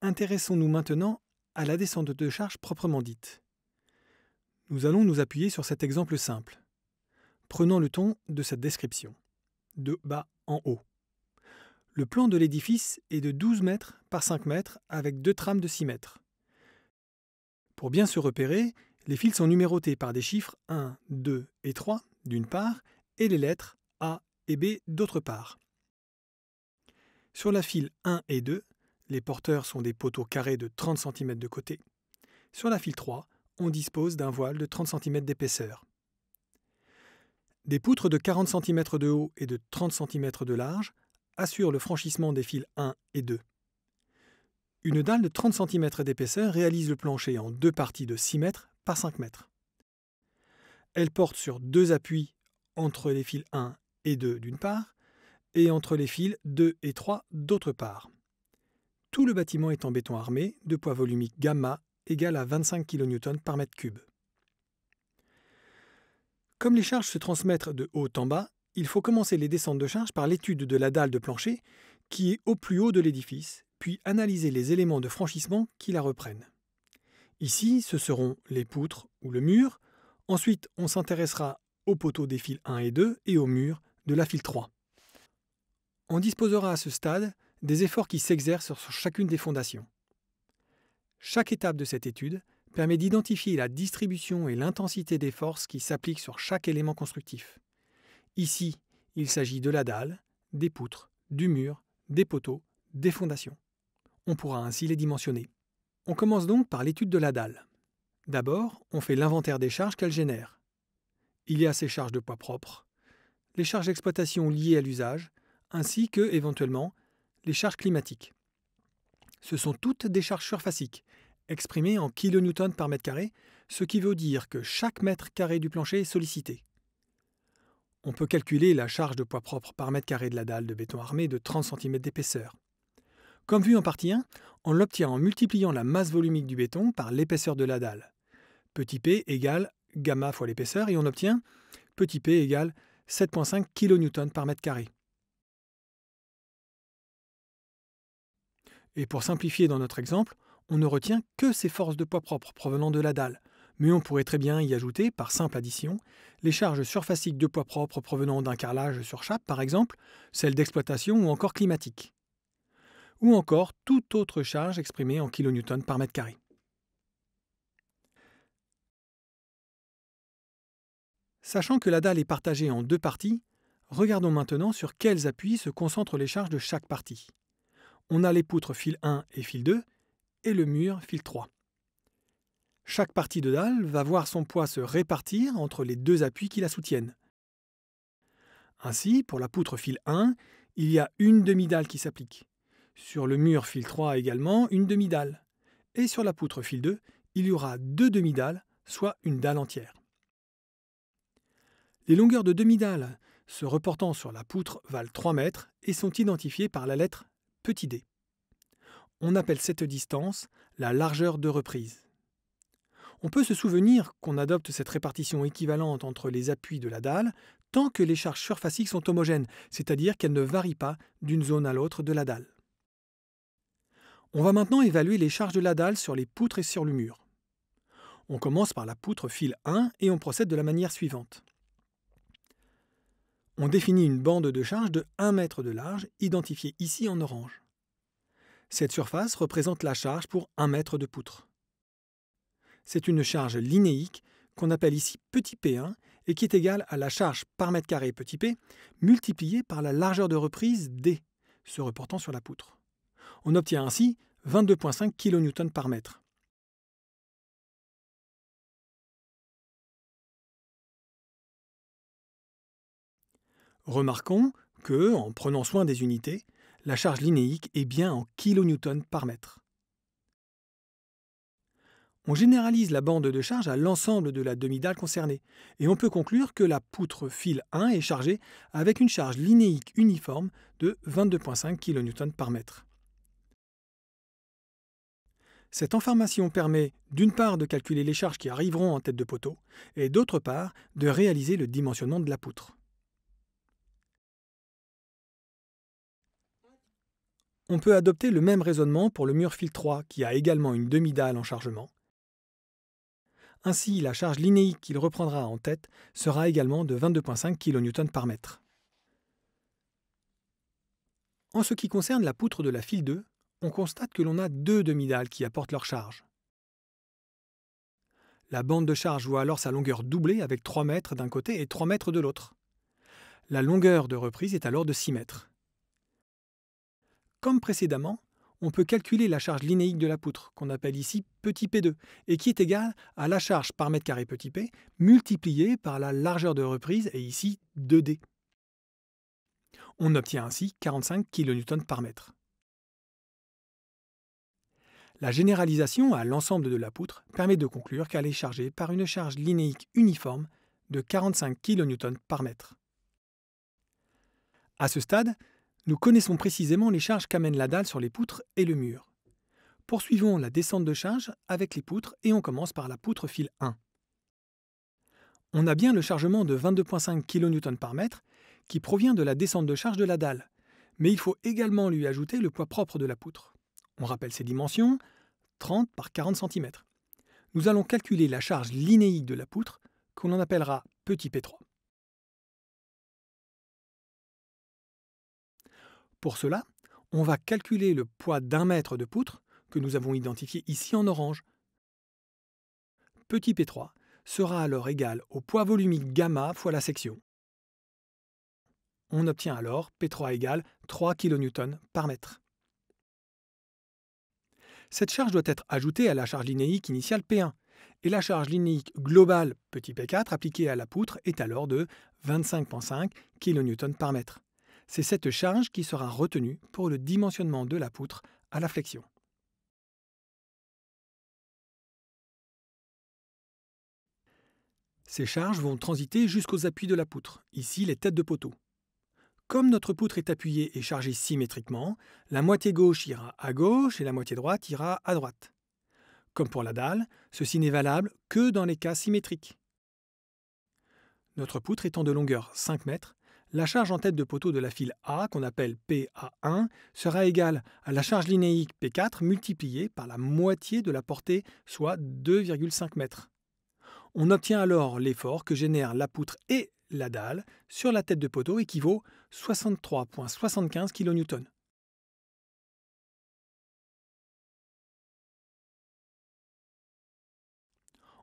Intéressons-nous maintenant à la descente de charge proprement dite. Nous allons nous appuyer sur cet exemple simple. Prenons le ton de cette description, de bas en haut. Le plan de l'édifice est de 12 mètres par 5 mètres avec 2 trames de 6 mètres. Pour bien se repérer, les fils sont numérotés par des chiffres 1, 2 et 3 d'une part et les lettres A et B d'autre part. Sur la file 1 et 2, les porteurs sont des poteaux carrés de 30 cm de côté. Sur la file 3, on dispose d'un voile de 30 cm d'épaisseur. Des poutres de 40 cm de haut et de 30 cm de large assurent le franchissement des fils 1 et 2. Une dalle de 30 cm d'épaisseur réalise le plancher en 2 parties de 6 mètres par 5 mètres. Elle porte sur 2 appuis entre les fils 1 et 2 d'une part et entre les fils 2 et 3 d'autre part. Tout le bâtiment est en béton armé de poids volumique gamma égal à 25 kN par mètre cube. Comme les charges se transmettent de haut en bas, il faut commencer les descentes de charge par l'étude de la dalle de plancher qui est au plus haut de l'édifice, puis analyser les éléments de franchissement qui la reprennent. Ici, ce seront les poutres ou le mur. Ensuite, on s'intéressera aux poteaux des fils 1 et 2 et au mur de la file 3. On disposera à ce stade des efforts qui s'exercent sur chacune des fondations. Chaque étape de cette étude permet d'identifier la distribution et l'intensité des forces qui s'appliquent sur chaque élément constructif. Ici, il s'agit de la dalle, des poutres, du mur, des poteaux, des fondations. On pourra ainsi les dimensionner. On commence donc par l'étude de la dalle. D'abord, on fait l'inventaire des charges qu'elle génère. Il y a ces charges de poids propres, les charges d'exploitation liées à l'usage, ainsi que, éventuellement, les charges climatiques. Ce sont toutes des charges surfaciques, exprimées en kN par mètre carré, ce qui veut dire que chaque mètre carré du plancher est sollicité. On peut calculer la charge de poids propre par mètre carré de la dalle de béton armé de 30 cm d'épaisseur. Comme vu en partie 1, on l'obtient en multipliant la masse volumique du béton par l'épaisseur de la dalle. Petit p égale gamma fois l'épaisseur et on obtient petit p égale 7,5 kN par mètre carré. Et pour simplifier dans notre exemple, on ne retient que ces forces de poids propres provenant de la dalle, mais on pourrait très bien y ajouter, par simple addition, les charges surfaciques de poids propres provenant d'un carrelage sur chape, par exemple, celles d'exploitation ou encore climatiques. Ou encore toute autre charge exprimée en kN par mètre carré. Sachant que la dalle est partagée en 2 parties, regardons maintenant sur quels appuis se concentrent les charges de chaque partie. On a les poutres fil 1 et fil 2 et le mur fil 3. Chaque partie de dalle va voir son poids se répartir entre les 2 appuis qui la soutiennent. Ainsi, pour la poutre fil 1, il y a une demi-dalle qui s'applique. Sur le mur fil 3 également, une demi-dalle. Et sur la poutre fil 2, il y aura 2 demi-dalles, soit une dalle entière. Les longueurs de demi-dalles se reportant sur la poutre valent 3 mètres et sont identifiées par la lettre petit d. On appelle cette distance la largeur de reprise. On peut se souvenir qu'on adopte cette répartition équivalente entre les appuis de la dalle tant que les charges surfaciques sont homogènes, c'est-à-dire qu'elles ne varient pas d'une zone à l'autre de la dalle. On va maintenant évaluer les charges de la dalle sur les poutres et sur le mur. On commence par la poutre fil 1 et on procède de la manière suivante. On définit une bande de charge de 1 mètre de large, identifiée ici en orange. Cette surface représente la charge pour 1 mètre de poutre. C'est une charge linéique qu'on appelle ici petit p1 et qui est égale à la charge par mètre carré petit p multipliée par la largeur de reprise d, se reportant sur la poutre. On obtient ainsi 22,5 kN par mètre. Remarquons que, en prenant soin des unités, la charge linéique est bien en kN par mètre. On généralise la bande de charge à l'ensemble de la demi-dalle concernée, et on peut conclure que la poutre fil 1 est chargée avec une charge linéique uniforme de 22,5 kN par mètre. Cette information permet d'une part de calculer les charges qui arriveront en tête de poteau, et d'autre part de réaliser le dimensionnement de la poutre. On peut adopter le même raisonnement pour le mur fil 3 qui a également une demi-dalle en chargement. Ainsi, la charge linéique qu'il reprendra en tête sera également de 22,5 kN par mètre. En ce qui concerne la poutre de la file 2, on constate que l'on a deux demi-dalles qui apportent leur charge. La bande de charge voit alors sa longueur doubler avec 3 mètres d'un côté et 3 mètres de l'autre. La longueur de reprise est alors de 6 mètres. Comme précédemment, on peut calculer la charge linéique de la poutre, qu'on appelle ici petit p2, et qui est égale à la charge par mètre carré petit p, multipliée par la largeur de reprise, et ici 2D. On obtient ainsi 45 kN par mètre. La généralisation à l'ensemble de la poutre permet de conclure qu'elle est chargée par une charge linéique uniforme de 45 kN par mètre. À ce stade, nous connaissons précisément les charges qu'amène la dalle sur les poutres et le mur. Poursuivons la descente de charge avec les poutres et on commence par la poutre fil 1. On a bien le chargement de 22,5 kN par mètre qui provient de la descente de charge de la dalle, mais il faut également lui ajouter le poids propre de la poutre. On rappelle ses dimensions, 30 par 40 cm. Nous allons calculer la charge linéique de la poutre, que l'on appellera petit p3. Pour cela, on va calculer le poids d'un mètre de poutre, que nous avons identifié ici en orange. Petit p3 sera alors égal au poids volumique gamma fois la section. On obtient alors P3 égale 3 kN par mètre. Cette charge doit être ajoutée à la charge linéique initiale P1, et la charge linéique globale petit p4 appliquée à la poutre est alors de 25,5 kN par mètre. C'est cette charge qui sera retenue pour le dimensionnement de la poutre à la flexion. Ces charges vont transiter jusqu'aux appuis de la poutre, ici les têtes de poteau. Comme notre poutre est appuyée et chargée symétriquement, la moitié gauche ira à gauche et la moitié droite ira à droite. Comme pour la dalle, ceci n'est valable que dans les cas symétriques. Notre poutre étant de longueur 5 mètres, la charge en tête de poteau de la file A, qu'on appelle PA1, sera égale à la charge linéique P4 multipliée par la moitié de la portée, soit 2,5 mètres. On obtient alors l'effort que génèrent la poutre et la dalle sur la tête de poteau équivaut 63,75 kN.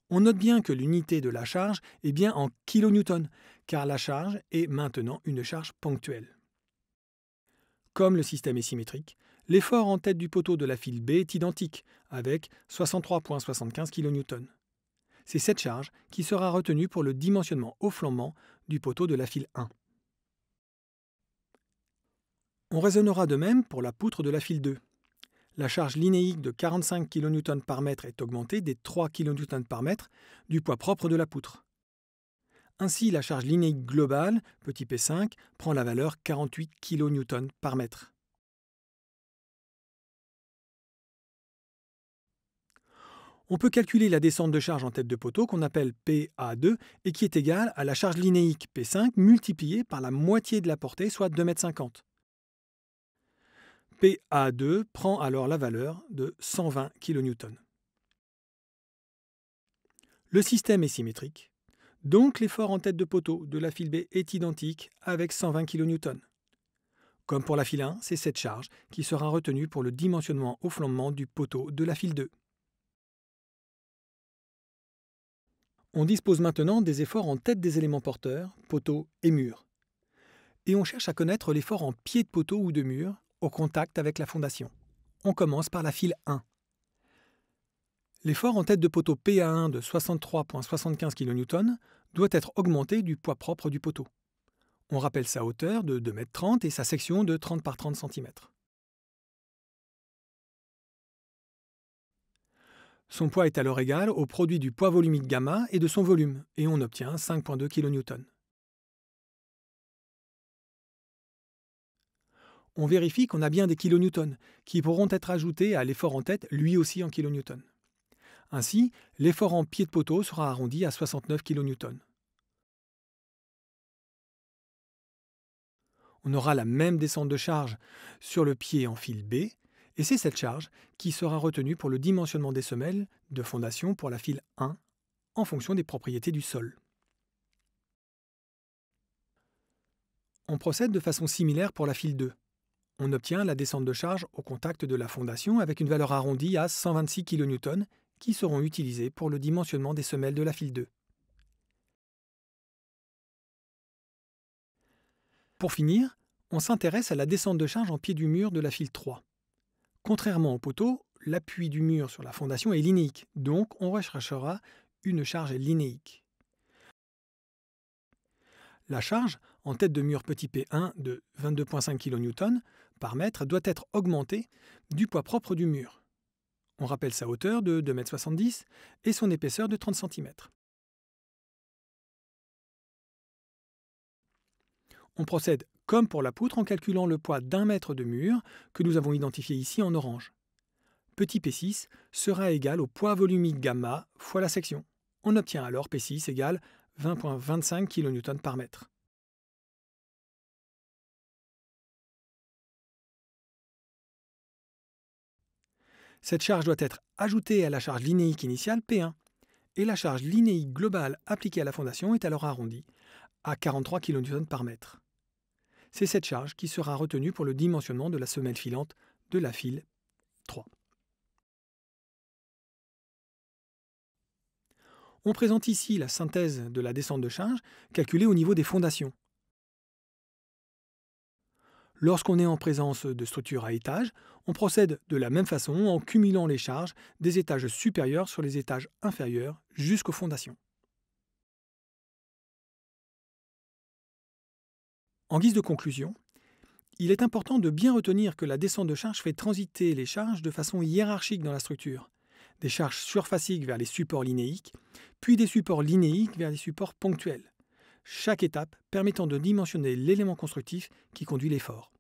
On note bien que l'unité de la charge est bien en kN, car la charge est maintenant une charge ponctuelle. Comme le système est symétrique, l'effort en tête du poteau de la file B est identique, avec 63,75 kN. C'est cette charge qui sera retenue pour le dimensionnement au flambant du poteau de la file 1. On raisonnera de même pour la poutre de la file 2. La charge linéique de 45 kN par mètre est augmentée des 3 kN par mètre du poids propre de la poutre. Ainsi, la charge linéique globale, petit p5, prend la valeur 48 kN par mètre. On peut calculer la descente de charge en tête de poteau qu'on appelle PA2 et qui est égale à la charge linéique P5 multipliée par la moitié de la portée, soit 2,50 m. PA2 prend alors la valeur de 120 kN. Le système est symétrique, donc l'effort en tête de poteau de la file B est identique avec 120 kN. Comme pour la file 1, c'est cette charge qui sera retenue pour le dimensionnement au flambement du poteau de la file 2. On dispose maintenant des efforts en tête des éléments porteurs, poteaux et murs. Et on cherche à connaître l'effort en pied de poteau ou de mur au contact avec la fondation. On commence par la file 1. L'effort en tête de poteau PA1 de 63,75 kN doit être augmenté du poids propre du poteau. On rappelle sa hauteur de 2,30 m et sa section de 30 par 30 cm. Son poids est alors égal au produit du poids volumique gamma et de son volume, et on obtient 5,2 kN. On vérifie qu'on a bien des kilonewtons, qui pourront être ajoutés à l'effort en tête, lui aussi en kilonewtons. Ainsi, l'effort en pied de poteau sera arrondi à 69 kN. On aura la même descente de charge sur le pied en fil B, et c'est cette charge qui sera retenue pour le dimensionnement des semelles de fondation pour la file 1 en fonction des propriétés du sol. On procède de façon similaire pour la file 2. On obtient la descente de charge au contact de la fondation avec une valeur arrondie à 126 kN qui seront utilisées pour le dimensionnement des semelles de la file 2. Pour finir, on s'intéresse à la descente de charge en pied du mur de la file 3. Contrairement au poteau, l'appui du mur sur la fondation est linéique, donc on recherchera une charge linéique. La charge en tête de mur petit p1 de 22,5 kN par mètre doit être augmentée du poids propre du mur. On rappelle sa hauteur de 2,70 m et son épaisseur de 30 cm. On procède comme pour la poutre en calculant le poids d'1 mètre de mur que nous avons identifié ici en orange. Petit P6 sera égal au poids volumique gamma fois la section. On obtient alors P6 égale 20,25 kN par mètre. Cette charge doit être ajoutée à la charge linéique initiale P1, et la charge linéique globale appliquée à la fondation est alors arrondie à 43 kN par mètre. C'est cette charge qui sera retenue pour le dimensionnement de la semelle filante de la file 3. On présente ici la synthèse de la descente de charge calculée au niveau des fondations. Lorsqu'on est en présence de structures à étages, on procède de la même façon en cumulant les charges des étages supérieurs sur les étages inférieurs jusqu'aux fondations. En guise de conclusion, il est important de bien retenir que la descente de charge fait transiter les charges de façon hiérarchique dans la structure. Des charges surfaciques vers les supports linéiques, puis des supports linéiques vers les supports ponctuels. Chaque étape permettant de dimensionner l'élément constructif qui conduit l'effort.